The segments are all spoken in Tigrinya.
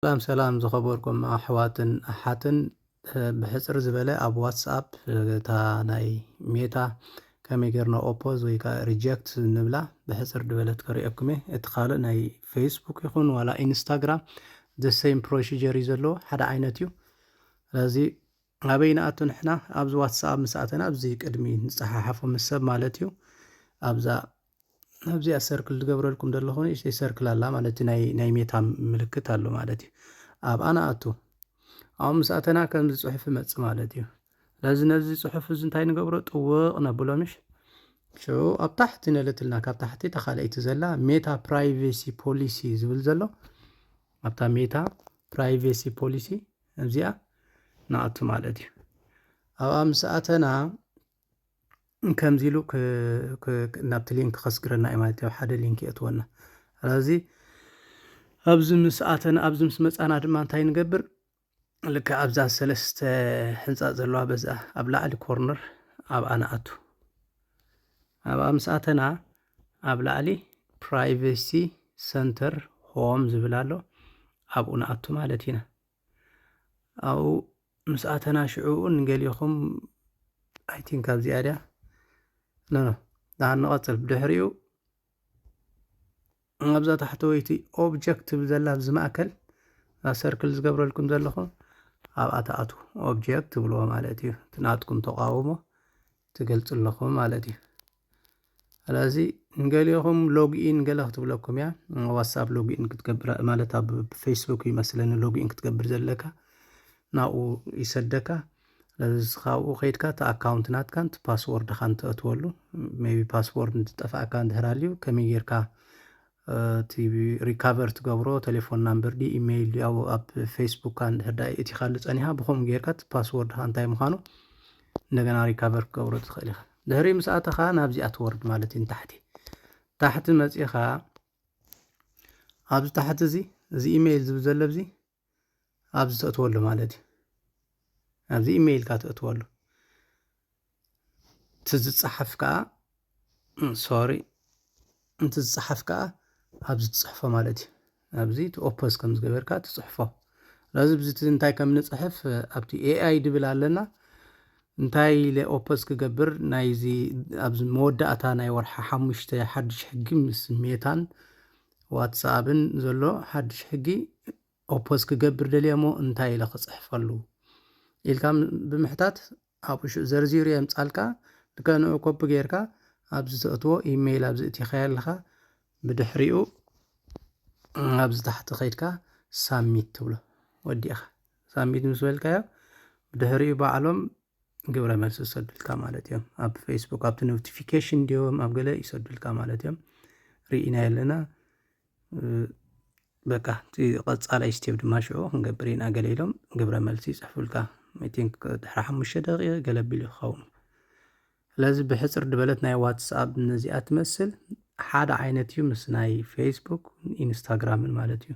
ሰላም ዝኸበርኩም ኣሕዋትን ኣሓትን ብሕፅር ዝበለ ኣብ ዋትስኣፕ እታ ናይ ሜታ ከመይ ጌርና ኦፖዝ ወይ ከዓ ሪጀክት ንብላ ብሕፅር ድበለት ከሪአኩም እየ። እቲ ካልእ ናይ ፌስቡክ ይኹን ዋላ ኢንስታግራም ዘሴም ፕሮሲጀር እዩ ዘለዎ ሓደ ዓይነት እዩ። ስለዚ ኣበይ ንኣቱ ንሕና ኣብዚ ዋትስኣፕ ምስ ኣተና ኣብዚ ቅድሚ ንፀሓሓፎ ምስ ሰብ ማለት እዩ። ኣብዚኣ ሰርክል ዝገብረልኩም ዘለኹ ንእሽተይ ሰርክል ኣላ ማለት እዩ። ናይ ሜታ ምልክት ኣሎ ማለት እዩ። ኣብ ኣና ኣቱ ኣብ ምስ ኣተና ከምዚ ፅሑፍ ይመፅእ ማለት እዩ። ስለዚ ነዚ ፅሑፍ እዚ እንታይ ንገብሮ ጥውቕ ነብሎ ምሽ ሽዑ ኣብ ታሕቲ ነልትልና ካብ ታሕቲ ተኻልአይቲ ዘላ ሜታ ፕራይቬሲ ፖሊሲ ዝብል ዘሎ ኣብታ ሜታ ፕራይቬሲ ፖሊሲ እዚኣ ንኣቱ ማለት እዩ። ኣብኣ ምስ ኣተና ከምዚ ኢሉ ናብቲ ሊንክ ከስግረና እዩ ማለት እዩ። ሓደ ሊንክ የእትወና። ስለዚ ኣብዚ ምስ ኣተና ኣብዚ ምስ መፃና ድማ እንታይ ንገብር ልክዕ ኣብዛ ሰለስተ ህንፃ ዘለዋ በዛ ኣብ ላዕሊ ኮርነር ኣብኣ ንኣቱ። ኣብኣ ምስ ኣተና ኣብ ላዕሊ ፕራይቬሲ ሰንተር ሆም ዝብል ኣሎ ኣብኡ ንኣቱ ማለት ኢና። ኣብኡ ምስ ኣተና ሽዑኡ ንገሊኹም ኣይ ቲንክ ኣብዚኣ ድያ ንቐፅል ብድሕሪኡ ኣብዛ ታሕተወይቲ ኦብጀክት ዘላ ኣብዚ ማእከል ሰርክል ዝገብረልኩም ዘለኹም ኣብኣ ተኣቱ ኦብጀክት ትብልዎ ማለት እዩ። እቲ ናትኩም ተቃውሞ ትገልፅለኹም ማለት እዩ። ስለዚ ንገሊኹም ሎግኢን ገለ ክትብለኩም እያ ዋትስኣፕ ሎግኢን ክትገብር ማለት ኣብ ፌስቡክ ይመስለኒ ሎግኢን ክትገብር ዘለካ ናብኡ ይሰደካ። ስለዚ ካብኡ ከይድካ እቲ ኣካውንት ናትካን እቲ ፓስወርድካ እንትእትወሉ ሜይ ቢ ፓስወርድ እንትጠፍኣካ እንድሕር ሃልዩ ከመይ ጌርካ እቲ ሪካቨር ትገብሮ ቴሌፎን ናምበር ዲ ኢሜይል ዲ ኣብ ፌስቡክ እንድሕር ዳ እቲ ካልእ ፀኒሓ ብኸምኡ ጌርካ እቲ ፓስወርድካ እንታይ ምዃኑ እንደገና ሪካቨር ክገብሮ ትኽእል ኢኻ። ድሕሪ ምስ ኣተኻ ናብዚኣ ትወርድ ማለት እዩ። ታሕቲ መፂኻ ኣብዚ ታሕቲ እዚ ኢሜይል ዝብል ዘሎ እዚ ኣብዚ ተእትወሉ ማለት እዩ። ኣብዚ ኢሜይልካ ተእትወሉ እቲ ዝፀሓፍ ከዓ እቲ ዝፀሓፍ ከዓ ኣብዚ ትፅሕፎ ማለት እዩ። ኣብዚ እቲ ኦፖዝ ከም ዝገበርካ ትፅሕፎ። ስለዚ ብዚ እንታይ ከም ንፅሕፍ ኣብቲ ኤኣይ ድብል ኣለና እንታይ ኦፖዝ ክገብር ናይዚ ኣብዚ መወዳእታ ናይ ወርሓ 5 ሓድሽ ሕጊ ምስ ሜታን ዋትስኣፕን ዘሎ ሓድሽ ሕጊ ኦፖዝ ክገብር ደልየ እሞ እንታይ ኢለ ክፅሕፈሉ ኢልካ ብምሕታት ኣብኡ ሽዑ ዘርዚሩ የምፃልካ ንከንኡ ኮፒ ጌርካ ኣብዚ ተእትዎ ኢሜይል ኣብዚ እቲኻ ኣለኻ ብድሕሪኡ ኣብዚ ታሕቲ ከይድካ ሳሚት ትብሎ ወዲእኻ ሳሚት ምስ በልካዮ ብድሕሪኡ ባዕሎም ግብረ መልሲ ይሰዱልካ ማለት እዮም። ኣብ ፌስቡክ ኣብቲ ኖቲፊኬሽን ድዮም ኣብ ገለ ይሰዱልካ ማለት እዮም። ርኢና የለና በቃ እቲ ቀፃላይ ስቴፕ ድማ ሽዑ ክንገብር ኢና ገለ ኢሎም ግብረ መልሲ ይፅሕፉልካ አይ ቲንክ ድሕሪ 5 ደቂቃ ገለ ኣቢሉ ይኸውን። ስለዚ ብሕፅር ድበለት ናይ ዋትስኣፕ ነዚኣ ትመስል ሓደ ዓይነት እዩ ምስ ናይ ፌስቡክ ኢንስታግራምን ማለት እዩ።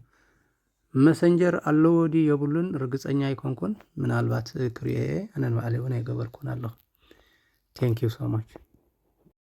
መሰንጀር ኣለዎ ዲ የብሉን ርግፀኛ ኣይኮንኩን ምናልባት ክሪኤ ኣነ ንባዕለይ እውን ኣይገበርኩን ኣለኹ። ቴንክ ዩ ሶ ማች